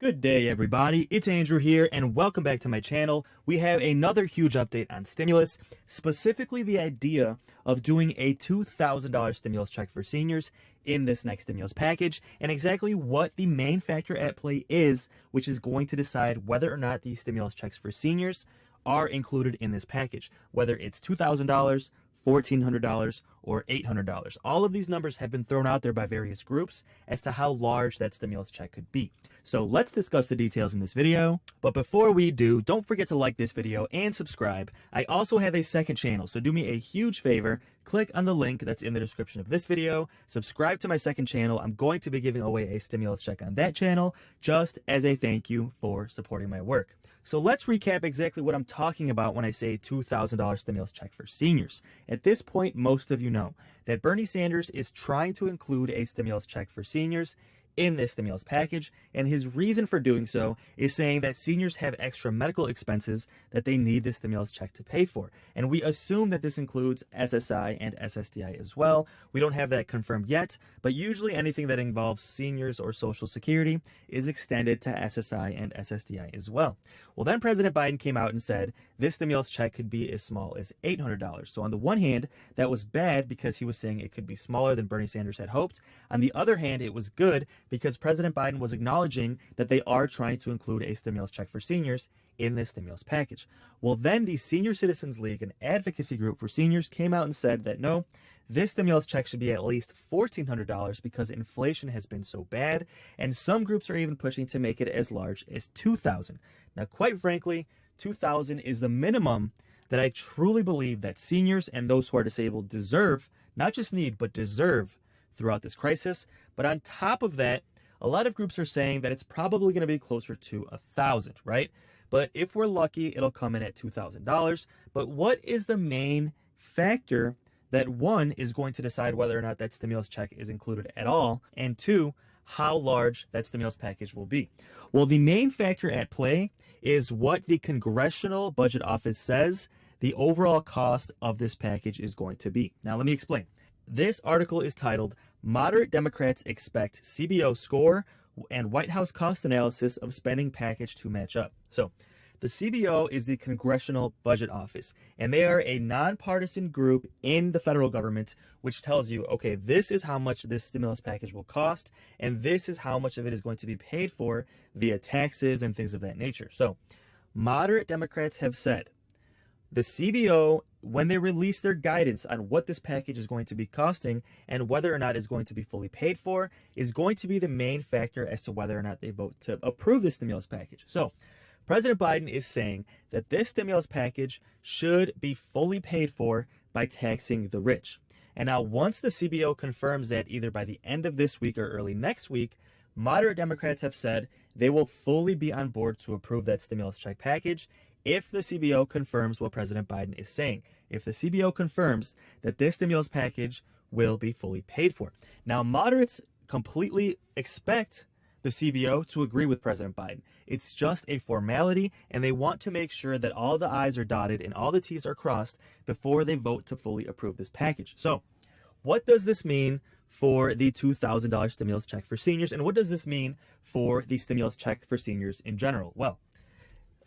Good day, everybody. It's Andrew here, and welcome back to my channel. We have another huge update on stimulus, specifically the idea of doing a $2,000 stimulus check for seniors in this next stimulus package, and exactly what the main factor at play is, which is going to decide whether or not these stimulus checks for seniors are included in this package, whether it's $2,000, $1,400, or $800. All of these numbers have been thrown out there by various groups as to how large that stimulus check could be. So let's discuss the details in this video. But before we do, don't forget to like this video and subscribe. I also have a second channel, so do me a huge favor. Click on the link that's in the description of this video. Subscribe to my second channel. I'm going to be giving away a stimulus check on that channel just as a thank you for supporting my work. So let's recap exactly what I'm talking about when I say $2,000 stimulus check for seniors. At this point, most of you know that Bernie Sanders is trying to include a stimulus check for seniors in this stimulus package, and his reason for doing so is saying that seniors have extra medical expenses that they need this stimulus check to pay for. And we assume that this includes SSI and SSDI as well. We don't have that confirmed yet, but usually anything that involves seniors or Social Security is extended to SSI and SSDI as well. Well, then President Biden came out and said this stimulus check could be as small as $800. So on the one hand, that was bad because he was saying it could be smaller than Bernie Sanders had hoped. On the other hand, it was good because President Biden was acknowledging that they are trying to include a stimulus check for seniors in this stimulus package. Well, then the Senior Citizens League, an advocacy group for seniors, came out and said that no, this stimulus check should be at least $1,400 because inflation has been so bad, and some groups are even pushing to make it as large as $2,000. Now, quite frankly, $2,000 is the minimum that I truly believe that seniors and those who are disabled deserve, not just need, but deserve throughout this crisis. But on top of that, a lot of groups are saying that it's probably going to be closer to $1,000, right? But if we're lucky, it'll come in at $2,000. But what is the main factor that, one, is going to decide whether or not that stimulus check is included at all, and two, how large that stimulus package will be? Well, the main factor at play is what the Congressional Budget Office says the overall cost of this package is going to be. Now, let me explain. This article is titled, "Moderate Democrats Expect CBO Score and White House Cost Analysis of Spending Package to Match Up." So, the CBO is the Congressional Budget Office, and they are a nonpartisan group in the federal government which tells you, okay, this is how much this stimulus package will cost, and this is how much of it is going to be paid for via taxes and things of that nature. So, moderate Democrats have said the CBO, when they release their guidance on what this package is going to be costing and whether or not it's going to be fully paid for, is going to be the main factor as to whether or not they vote to approve this stimulus package. So, President Biden is saying that this stimulus package should be fully paid for by taxing the rich. And now, once the CBO confirms that either by the end of this week or early next week, moderate Democrats have said they will fully be on board to approve that stimulus check package if the CBO confirms what President Biden is saying. If the CBO confirms that this stimulus package will be fully paid for. Now, moderates completely expect the CBO to agree with President Biden. It's just a formality, and they want to make sure that all the I's are dotted and all the T's are crossed before they vote to fully approve this package. So, what does this mean for the $2,000 stimulus check for seniors, and what does this mean for the stimulus check for seniors in general? Well,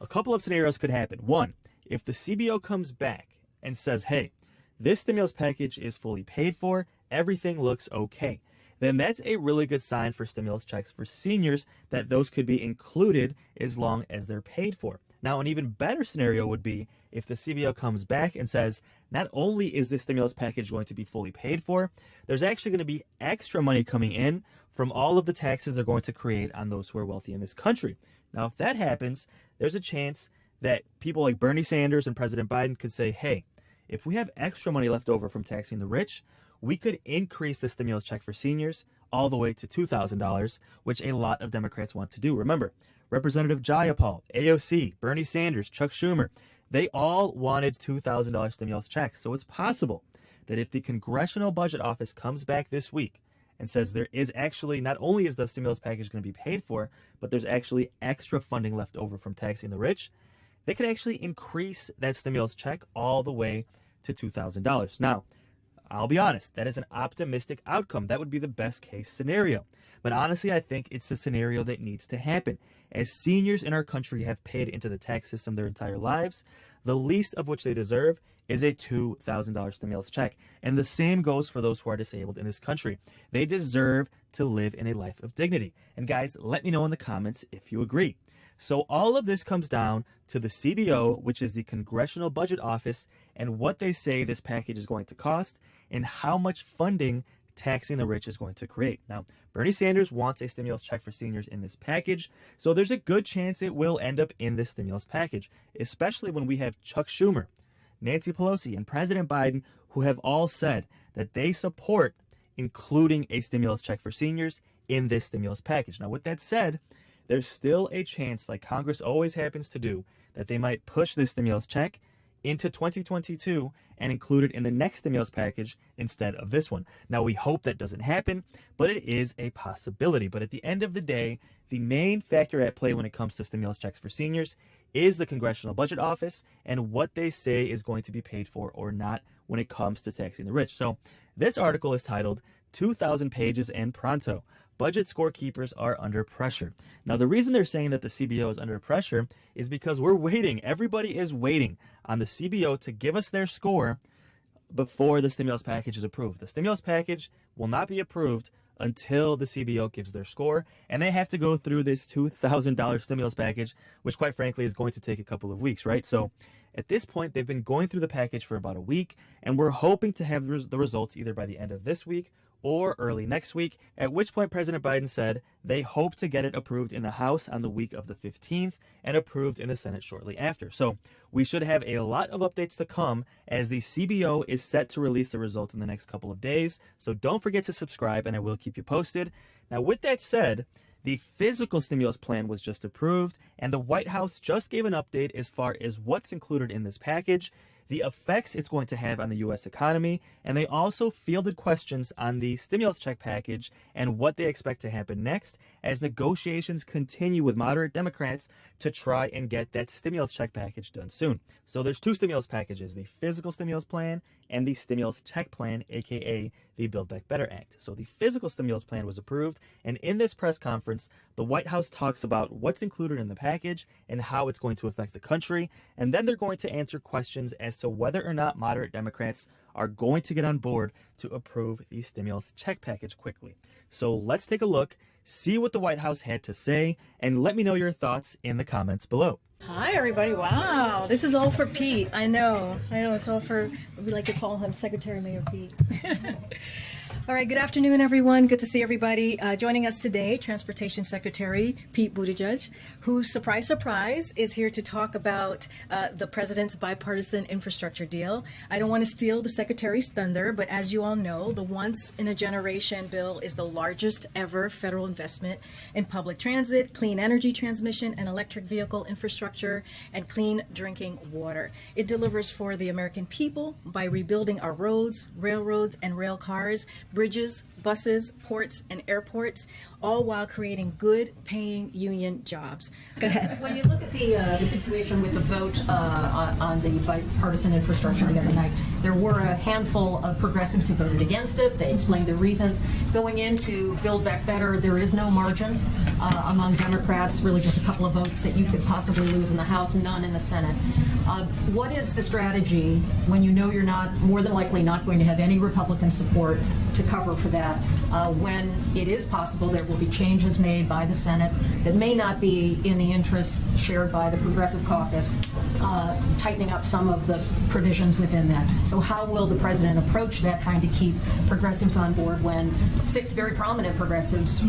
a couple of scenarios could happen. One, if the CBO comes back and says, hey, this stimulus package is fully paid for, everything looks okay, then that's a really good sign for stimulus checks for seniors that those could be included as long as they're paid for. Now, an even better scenario would be if the CBO comes back and says, not only is this stimulus package going to be fully paid for, there's actually going to be extra money coming in from all of the taxes they're going to create on those who are wealthy in this country. Now, if that happens, there's a chance that people like Bernie Sanders and President Biden could say, hey, if we have extra money left over from taxing the rich, we could increase the stimulus check for seniors all the way to $2,000, which a lot of Democrats want to do. Remember, Representative Jayapal, AOC, Bernie Sanders, Chuck Schumer, they all wanted $2,000 stimulus checks. So it's possible that if the Congressional Budget Office comes back this week and says there is actually, not only is the stimulus package going to be paid for, but there's actually extra funding left over from taxing the rich, they could actually increase that stimulus check all the way to $2,000. Now, I'll be honest, that is an optimistic outcome. That would be the best case scenario. But honestly, I think it's the scenario that needs to happen. As seniors in our country have paid into the tax system their entire lives, the least of which they deserve is a $2,000 stimulus check. And the same goes for those who are disabled in this country. They deserve to live in a life of dignity. And guys, let me know in the comments if you agree. So all of this comes down to the CBO, which is the Congressional Budget Office, and what they say this package is going to cost and how much funding taxing the rich is going to create. Now, Bernie Sanders wants a stimulus check for seniors in this package, so there's a good chance it will end up in this stimulus package, especially when we have Chuck Schumer, Nancy Pelosi, and President Biden, who have all said that they support including a stimulus check for seniors in this stimulus package. Now, with that said, there's still a chance, like Congress always happens to do, that they might push this stimulus check into 2022 and include it in the next stimulus package instead of this one. Now, we hope that doesn't happen, but it is a possibility. But at the end of the day, the main factor at play when it comes to stimulus checks for seniors is the Congressional Budget Office and what they say is going to be paid for or not when it comes to taxing the rich. So this article is titled 2,000 Pages and Pronto. Budget scorekeepers are under pressure. Now, the reason they're saying that the CBO is under pressure is because we're waiting. Everybody is waiting on the CBO to give us their score before the stimulus package is approved. The stimulus package will not be approved until the CBO gives their score, and they have to go through this $2,000 stimulus package, which quite frankly is going to take a couple of weeks, right? So at this point, they've been going through the package for about a week, and we're hoping to have the results either by the end of this week or early next week, at which point President Biden said they hope to get it approved in the House on the week of the 15th and approved in the Senate shortly after. So we should have a lot of updates to come as the CBO is set to release the results in the next couple of days. So don't forget to subscribe and I will keep you posted. Now, with that said, the physical stimulus plan was just approved and the White House just gave an update as far as what's included in this package, the effects it's going to have on the U.S. economy, and they also fielded questions on the stimulus check package and what they expect to happen next as negotiations continue with moderate Democrats to try and get that stimulus check package done soon. So there's two stimulus packages, the physical stimulus plan and the stimulus check plan, aka the Build Back Better Act. So the physical stimulus plan was approved, and in this press conference, the White House talks about what's included in the package and how it's going to affect the country, and then they're going to answer questions as to whether or not moderate Democrats are going to get on board to approve the stimulus check package quickly. So let's take a look, see what the White House had to say, and let me know your thoughts in the comments below. Hi, everybody. Wow, this is all for Pete. I know, it's all for, we like to call him Secretary Mayor Pete. All right, good afternoon, everyone. Good to see everybody. Joining us today, Transportation Secretary Pete Buttigieg, who, surprise, surprise, is here to talk about the president's bipartisan infrastructure deal. I don't want to steal the Secretary's thunder, but as you all know, the once-in-a-generation bill is the largest ever federal investment in public transit, clean energy transmission, and electric vehicle infrastructure, and clean drinking water. It delivers for the American people by rebuilding our roads, railroads, and rail cars, bridges, buses, ports, and airports, all while creating good paying union jobs. Go ahead. When you look at the situation with the vote on the bipartisan infrastructure the other night, there were a handful of progressives who voted against it. They explained their reasons. Going into Build Back Better, there is no margin among Democrats, really just a couple of votes that you could possibly lose in the House, none in the Senate. What is the strategy when you know you're not, more than likely not going to have any Republican support to cover for that, when it is possible there will be changes made by the Senate that may not be in the interests shared by the Progressive Caucus, tightening up some of the provisions within that. So how will the president approach that, trying to keep progressives on board when 6 very prominent progressives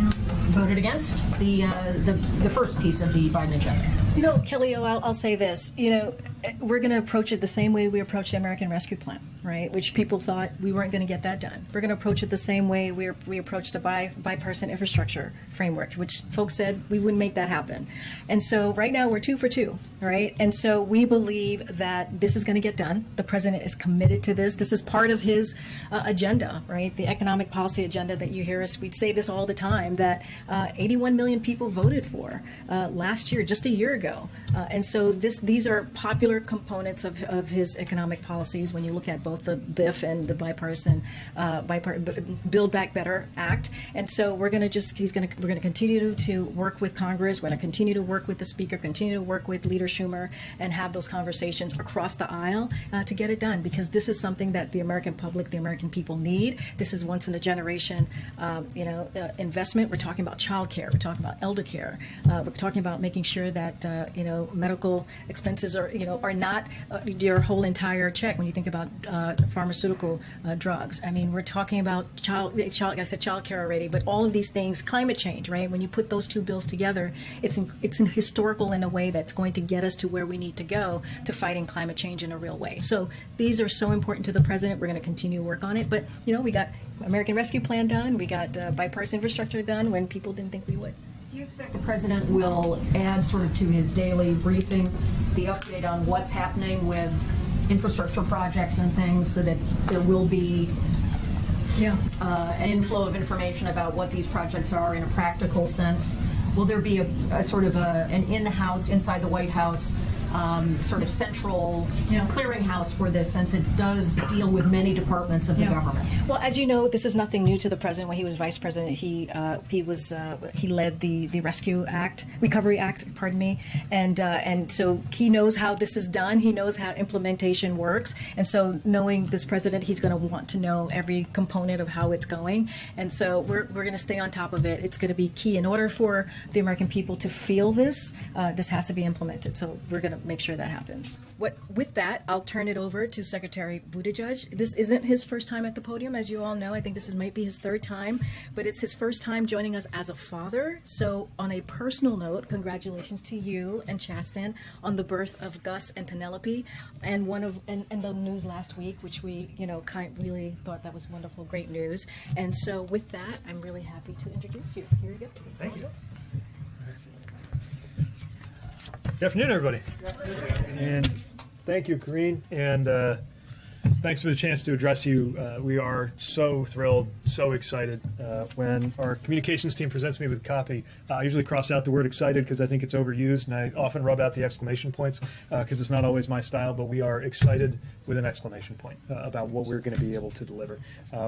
voted against the first piece of the Biden agenda? You know, Kelly, I'll say this. You know, we're going to approach it the same way we approached the American Rescue Plan, right? Which people thought we weren't going to get that done. We're going to approach it the same way we approached the bipartisan infrastructure framework, which folks said we wouldn't make that happen. And so right now we're 2 for 2, right? And so we believe that this is going to get done. The president is committed to this. This is part of his agenda, right? The economic policy agenda that you hear us, we say this all the time, that 81 million people voted for last year, just a year ago. And so these are popular components of his economic policies when you look at both both the BIF and the bipartisan Build Back Better Act. And so we're going to continue to work with Congress. We're going to continue to work with the Speaker, continue to work with Leader Schumer, and have those conversations across the aisle to get it done, because this is something that the American public, the American people need. This is once in a generation, investment. We're talking about child care. We're talking about elder care. We're talking about making sure that medical expenses are not your whole entire check when you think about pharmaceutical drugs. I mean, we're talking about I said child care already, but all of these things, climate change, right? When you put those two bills together, it's historical in a way that's going to get us to where we need to go to fighting climate change in a real way. So these are so important to the president. We're going to continue to work on it. But we got American Rescue Plan done. We got bipartisan infrastructure done when people didn't think we would. Do you expect the president will add sort of to his daily briefing the update on what's happening with infrastructure projects and things, so that there will be an inflow of information about what these projects are in a practical sense? Will there be a sort of an in-house, inside the White House, sort of central clearinghouse for this, since it does deal with many departments of the government? Well, as you know, this is nothing new to the president. When he was vice president, he led the Recovery Act, pardon me, and so he knows how this is done. He knows how implementation works, and so knowing this president, he's going to want to know every component of how it's going, and so we're going to stay on top of it. It's going to be key in order for the American people to feel this. This has to be implemented. So we're going to make sure that happens. With that, I'll turn it over to Secretary Buttigieg. This isn't his first time at the podium, as you all know. I think this might be his third time, but it's his first time joining us as a father. So on a personal note, congratulations to you and Chasten on the birth of Gus and Penelope, and the news last week, which we really thought that was wonderful, great news. And so with that, I'm really happy to introduce you. Here you go. Thank you. Good afternoon, everybody. And thank you, Karine, and thanks for the chance to address you. We are so thrilled, so excited. When our communications team presents me with a copy, I usually cross out the word excited because I think it's overused, and I often rub out the exclamation points because it's not always my style, but we are excited with an exclamation point about what we're going to be able to deliver.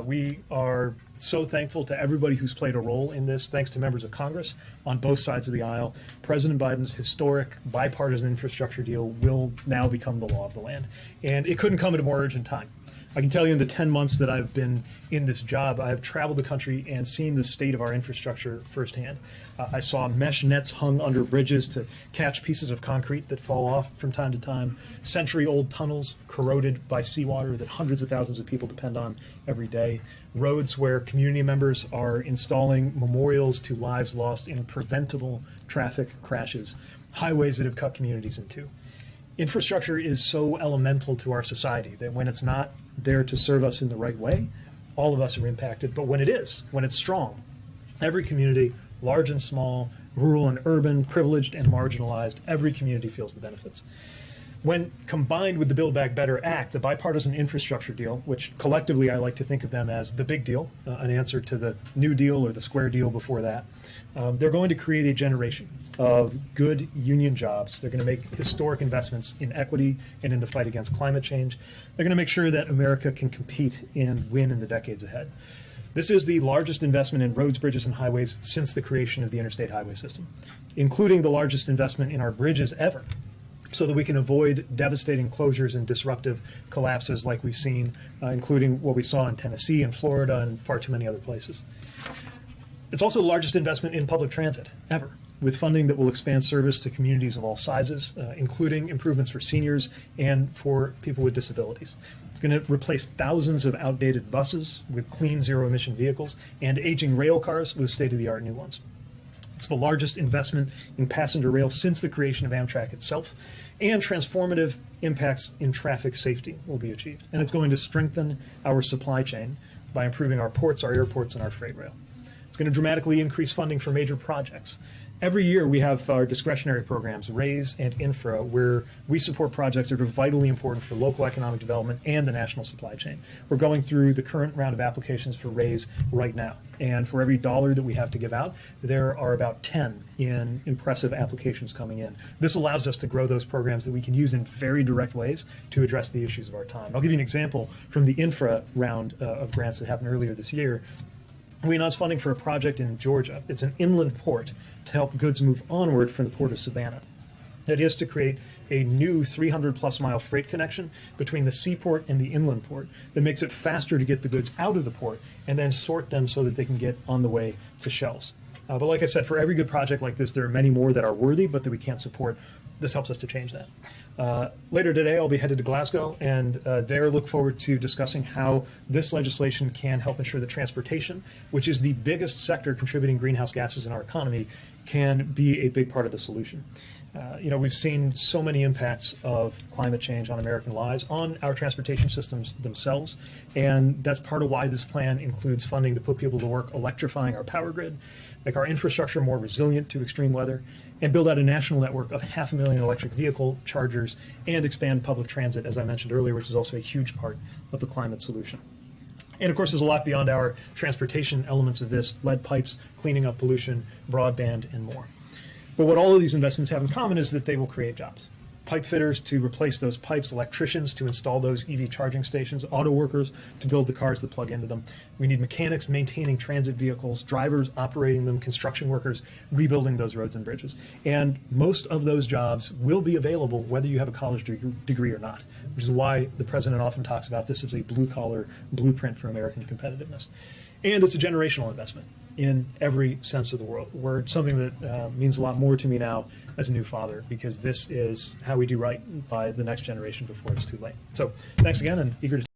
We are so thankful to everybody who's played a role in this, thanks to members of Congress on both sides of the aisle. President Biden's historic bipartisan infrastructure deal will now become the law of the land. And it couldn't come at a more urgent time. I can tell you in the 10 months that I've been in this job, I've traveled the country and seen the state of our infrastructure firsthand. I saw mesh nets hung under bridges to catch pieces of concrete that fall off from time to time, century-old tunnels corroded by seawater that hundreds of thousands of people depend on every day, roads where community members are installing memorials to lives lost in preventable traffic crashes, highways that have cut communities in two. Infrastructure is so elemental to our society that when it's not there to serve us in the right way, all of us are impacted. But when it is, when it's strong, every community, large and small, rural and urban, privileged and marginalized, every community feels the benefits. When combined with the Build Back Better Act, the bipartisan infrastructure deal, which collectively I like to think of them as the big deal, an answer to the New Deal or the Square Deal before that, they're going to create a generation of good union jobs. They're going to make historic investments in equity and in the fight against climate change. They're going to make sure that America can compete and win in the decades ahead. This is the largest investment in roads, bridges, and highways since the creation of the interstate highway system, including the largest investment in our bridges ever, so that we can avoid devastating closures and disruptive collapses like we've seen, including what we saw in Tennessee and Florida and far too many other places. It's also the largest investment in public transit ever, with funding that will expand service to communities of all sizes, including improvements for seniors and for people with disabilities. It's going to replace thousands of outdated buses with clean zero-emission vehicles and aging rail cars with state-of-the-art new ones. It's the largest investment in passenger rail since the creation of Amtrak itself, and transformative impacts in traffic safety will be achieved. And it's going to strengthen our supply chain by improving our ports, our airports, and our freight rail. It's going to dramatically increase funding for major projects, Every year we have our discretionary programs, RAISE and Infra, where we support projects that are vitally important for local economic development and the national supply chain. We're going through the current round of applications for RAISE right now. And for every dollar that we have to give out, there are about 10 in impressive applications coming in. This allows us to grow those programs that we can use in very direct ways to address the issues of our time. I'll give you an example from the Infra round of grants that happened earlier this year. We announced funding for a project in Georgia. It's an inland port to help goods move onward from the port of Savannah. That is to create a new 300-plus mile freight connection between the seaport and the inland port that makes it faster to get the goods out of the port and then sort them so that they can get on the way to shelves. But like I said, for every good project like this, there are many more that are worthy but that we can't support. This helps us to change that. Later today, I'll be headed to Glasgow, and there look forward to discussing how this legislation can help ensure that transportation, which is the biggest sector contributing greenhouse gases in our economy, can be a big part of the solution. We've seen so many impacts of climate change on American lives, on our transportation systems themselves, and that's part of why this plan includes funding to put people to work electrifying our power grid, make our infrastructure more resilient to extreme weather, and build out a national network of 500,000 electric vehicle chargers, and expand public transit, as I mentioned earlier, which is also a huge part of the climate solution. And of course, there's a lot beyond our transportation elements of this: lead pipes, cleaning up pollution, broadband, and more. But what all of these investments have in common is that they will create jobs. Pipe fitters to replace those pipes, electricians to install those EV charging stations, auto workers to build the cars that plug into them. We need mechanics maintaining transit vehicles, drivers operating them, construction workers rebuilding those roads and bridges. And most of those jobs will be available whether you have a college degree or not, which is why the president often talks about this as a blue-collar blueprint for American competitiveness. And it's a generational investment in every sense of the word, something that means a lot more to me now as a new father, because this is how we do right by the next generation before it's too late. So thanks again, and eager to